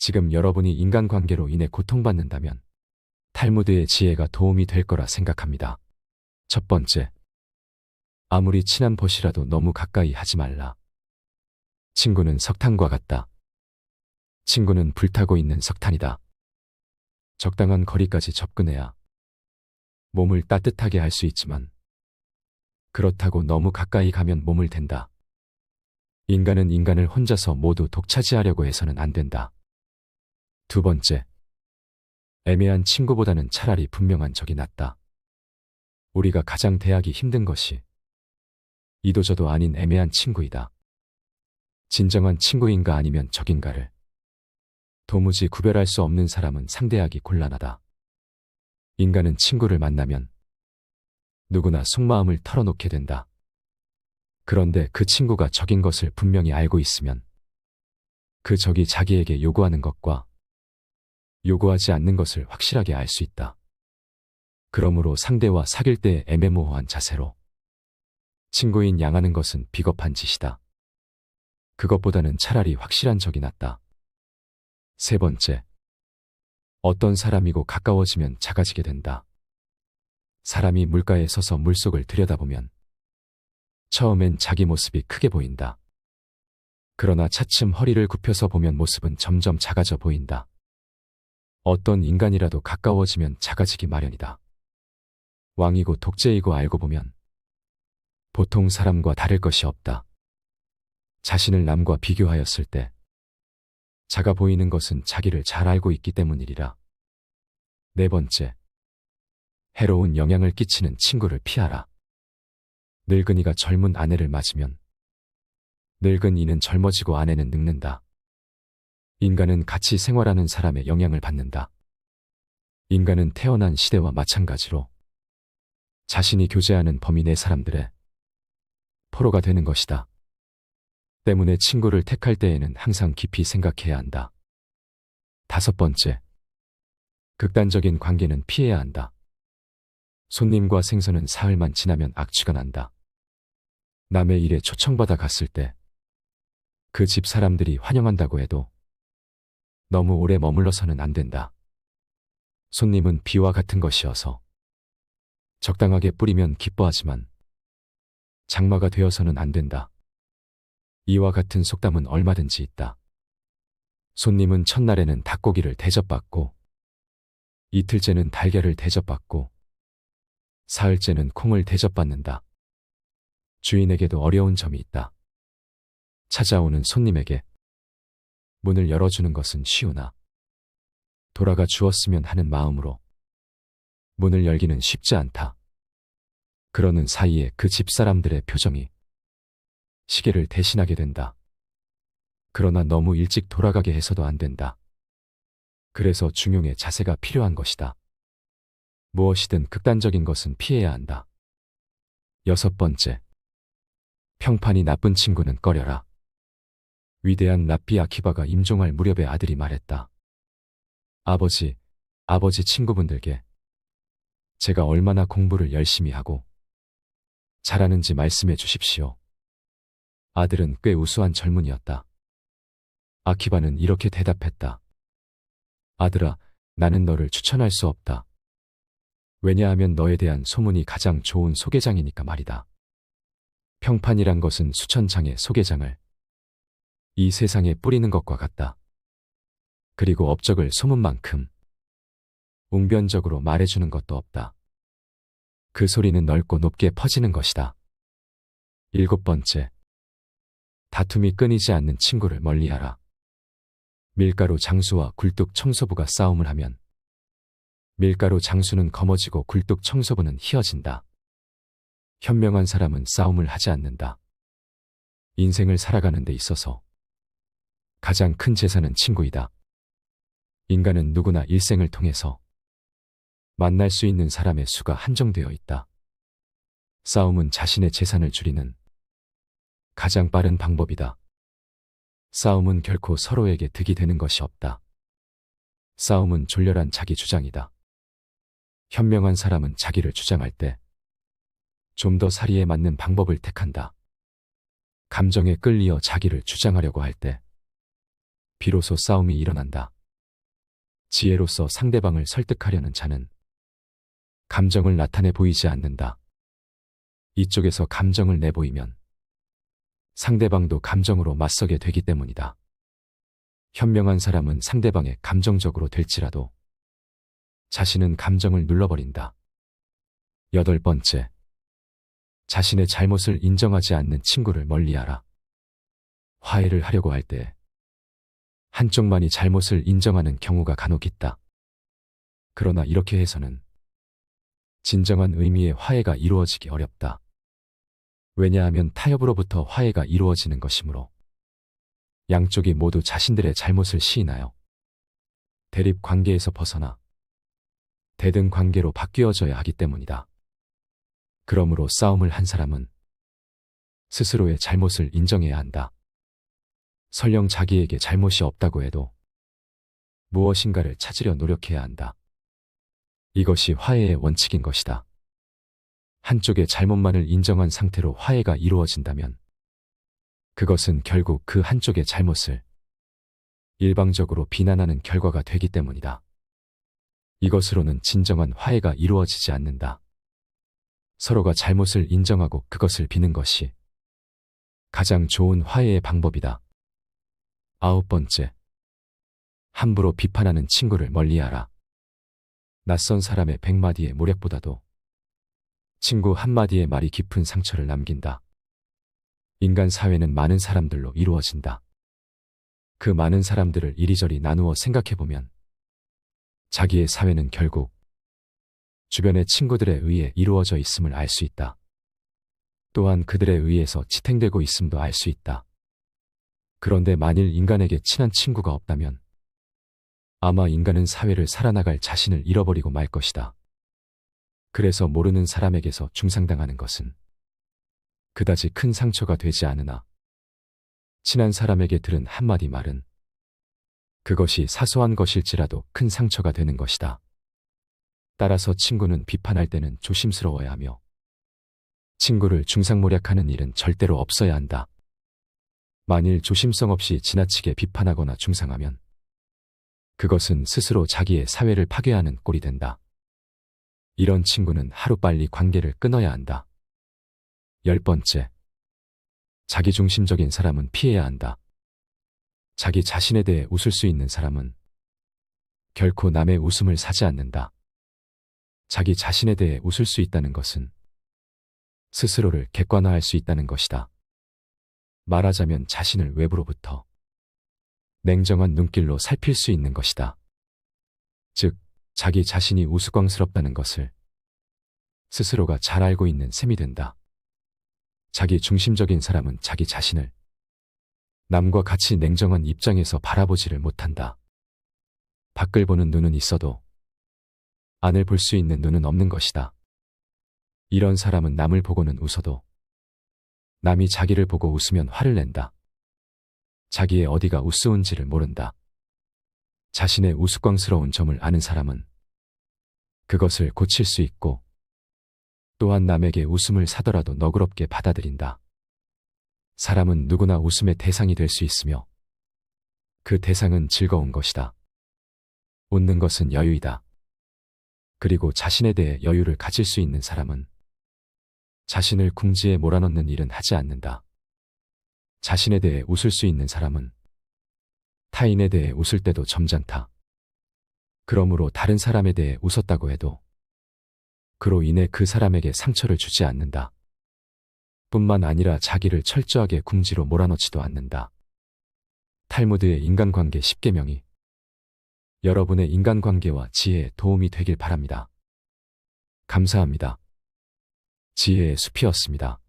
지금 여러분이 인간관계로 인해 고통받는다면 탈무드의 지혜가 도움이 될 거라 생각합니다. 첫 번째, 아무리 친한 벗이라도 너무 가까이 하지 말라. 친구는 석탄과 같다. 친구는 불타고 있는 석탄이다. 적당한 거리까지 접근해야 몸을 따뜻하게 할 수 있지만 그렇다고 너무 가까이 가면 몸을 댄다. 인간은 인간을 혼자서 모두 독차지하려고 해서는 안 된다. 두 번째, 애매한 친구보다는 차라리 분명한 적이 낫다. 우리가 가장 대하기 힘든 것이 이도저도 아닌 애매한 친구이다. 진정한 친구인가 아니면 적인가를 도무지 구별할 수 없는 사람은 상대하기 곤란하다. 인간은 친구를 만나면 누구나 속마음을 털어놓게 된다. 그런데 그 친구가 적인 것을 분명히 알고 있으면 그 적이 자기에게 요구하는 것과 요구하지 않는 것을 확실하게 알 수 있다. 그러므로 상대와 사귈 때 애매모호한 자세로 친구인 양하는 것은 비겁한 짓이다. 그것보다는 차라리 확실한 적이 낫다. 세 번째, 어떤 사람이고 가까워지면 작아지게 된다. 사람이 물가에 서서 물속을 들여다보면 처음엔 자기 모습이 크게 보인다. 그러나 차츰 허리를 굽혀서 보면 모습은 점점 작아져 보인다. 어떤 인간이라도 가까워지면 작아지기 마련이다. 왕이고 독재이고 알고 보면 보통 사람과 다를 것이 없다. 자신을 남과 비교하였을 때 작아 보이는 것은 자기를 잘 알고 있기 때문이리라. 네 번째, 해로운 영향을 끼치는 친구를 피하라. 늙은이가 젊은 아내를 맞으면 늙은 이는 젊어지고 아내는 늙는다. 인간은 같이 생활하는 사람의 영향을 받는다. 인간은 태어난 시대와 마찬가지로 자신이 교제하는 범위 내 사람들의 포로가 되는 것이다. 때문에 친구를 택할 때에는 항상 깊이 생각해야 한다. 다섯 번째, 극단적인 관계는 피해야 한다. 손님과 생선은 사흘만 지나면 악취가 난다. 남의 일에 초청받아 갔을 때 그 집 사람들이 환영한다고 해도 너무 오래 머물러서는 안 된다. 손님은 비와 같은 것이어서 적당하게 뿌리면 기뻐하지만 장마가 되어서는 안 된다. 이와 같은 속담은 얼마든지 있다. 손님은 첫날에는 닭고기를 대접받고 이틀째는 달걀을 대접받고 사흘째는 콩을 대접받는다. 주인에게도 어려운 점이 있다. 찾아오는 손님에게 문을 열어주는 것은 쉬우나 돌아가 주었으면 하는 마음으로 문을 열기는 쉽지 않다. 그러는 사이에 그 집사람들의 표정이 시계를 대신하게 된다. 그러나 너무 일찍 돌아가게 해서도 안 된다. 그래서 중용의 자세가 필요한 것이다. 무엇이든 극단적인 것은 피해야 한다. 여섯 번째, 평판이 나쁜 친구는 꺼려라. 위대한 랍비 아키바가 임종할 무렵에 아들이 말했다. 아버지 친구분들께 제가 얼마나 공부를 열심히 하고 잘하는지 말씀해 주십시오. 아들은 꽤 우수한 젊은이였다. 아키바는 이렇게 대답했다. 아들아, 나는 너를 추천할 수 없다. 왜냐하면 너에 대한 소문이 가장 좋은 소개장이니까 말이다. 평판이란 것은 수천 장의 소개장을 이 세상에 뿌리는 것과 같다. 그리고 업적을 소문만큼 웅변적으로 말해주는 것도 없다. 그 소리는 넓고 높게 퍼지는 것이다. 일곱 번째, 다툼이 끊이지 않는 친구를 멀리하라. 밀가루 장수와 굴뚝 청소부가 싸움을 하면 밀가루 장수는 검어지고 굴뚝 청소부는 희어진다. 현명한 사람은 싸움을 하지 않는다. 인생을 살아가는 데 있어서 가장 큰 재산은 친구이다. 인간은 누구나 일생을 통해서 만날 수 있는 사람의 수가 한정되어 있다. 싸움은 자신의 재산을 줄이는 가장 빠른 방법이다. 싸움은 결코 서로에게 득이 되는 것이 없다. 싸움은 졸렬한 자기 주장이다. 현명한 사람은 자기를 주장할 때 좀 더 사리에 맞는 방법을 택한다. 감정에 끌리어 자기를 주장하려고 할 때 비로소 싸움이 일어난다. 지혜로서 상대방을 설득하려는 자는 감정을 나타내 보이지 않는다. 이쪽에서 감정을 내보이면 상대방도 감정으로 맞서게 되기 때문이다. 현명한 사람은 상대방의 감정적으로 될지라도 자신은 감정을 눌러버린다. 8번째, 자신의 잘못을 인정하지 않는 친구를 멀리하라. 화해를 하려고 할 때 한쪽만이 잘못을 인정하는 경우가 간혹 있다. 그러나 이렇게 해서는 진정한 의미의 화해가 이루어지기 어렵다. 왜냐하면 타협으로부터 화해가 이루어지는 것이므로 양쪽이 모두 자신들의 잘못을 시인하여 대립 관계에서 벗어나 대등 관계로 바뀌어져야 하기 때문이다. 그러므로 싸움을 한 사람은 스스로의 잘못을 인정해야 한다. 설령 자기에게 잘못이 없다고 해도 무엇인가를 찾으려 노력해야 한다. 이것이 화해의 원칙인 것이다. 한쪽의 잘못만을 인정한 상태로 화해가 이루어진다면 그것은 결국 그 한쪽의 잘못을 일방적으로 비난하는 결과가 되기 때문이다. 이것으로는 진정한 화해가 이루어지지 않는다. 서로가 잘못을 인정하고 그것을 비는 것이 가장 좋은 화해의 방법이다. 9번째, 함부로 비판하는 친구를 멀리하라. 낯선 사람의 100마디의 모략보다도 친구 한마디의 말이 깊은 상처를 남긴다. 인간 사회는 많은 사람들로 이루어진다. 그 많은 사람들을 이리저리 나누어 생각해보면 자기의 사회는 결국 주변의 친구들에 의해 이루어져 있음을 알 수 있다. 또한 그들에 의해서 지탱되고 있음도 알 수 있다. 그런데 만일 인간에게 친한 친구가 없다면 아마 인간은 사회를 살아나갈 자신을 잃어버리고 말 것이다. 그래서 모르는 사람에게서 중상당하는 것은 그다지 큰 상처가 되지 않으나 친한 사람에게 들은 한마디 말은 그것이 사소한 것일지라도 큰 상처가 되는 것이다. 따라서 친구는 비판할 때는 조심스러워야 하며 친구를 중상모략하는 일은 절대로 없어야 한다. 만일 조심성 없이 지나치게 비판하거나 중상하면 그것은 스스로 자기의 사회를 파괴하는 꼴이 된다. 이런 친구는 하루빨리 관계를 끊어야 한다. 10번째, 자기중심적인 사람은 피해야 한다. 자기 자신에 대해 웃을 수 있는 사람은 결코 남의 웃음을 사지 않는다. 자기 자신에 대해 웃을 수 있다는 것은 스스로를 객관화할 수 있다는 것이다. 말하자면 자신을 외부로부터 냉정한 눈길로 살필 수 있는 것이다. 즉, 자기 자신이 우스꽝스럽다는 것을 스스로가 잘 알고 있는 셈이 된다. 자기 중심적인 사람은 자기 자신을 남과 같이 냉정한 입장에서 바라보지를 못한다. 밖을 보는 눈은 있어도 안을 볼 수 있는 눈은 없는 것이다. 이런 사람은 남을 보고는 웃어도 남이 자기를 보고 웃으면 화를 낸다. 자기의 어디가 우스운지를 모른다. 자신의 우스꽝스러운 점을 아는 사람은 그것을 고칠 수 있고 또한 남에게 웃음을 사더라도 너그럽게 받아들인다. 사람은 누구나 웃음의 대상이 될 수 있으며 그 대상은 즐거운 것이다. 웃는 것은 여유이다. 그리고 자신에 대해 여유를 가질 수 있는 사람은 자신을 궁지에 몰아넣는 일은 하지 않는다. 자신에 대해 웃을 수 있는 사람은 타인에 대해 웃을 때도 점잖다. 그러므로 다른 사람에 대해 웃었다고 해도 그로 인해 그 사람에게 상처를 주지 않는다. 뿐만 아니라 자기를 철저하게 궁지로 몰아넣지도 않는다. 탈무드의 인간관계 10계명이 여러분의 인간관계와 지혜에 도움이 되길 바랍니다. 감사합니다. 지혜의 숲이었습니다.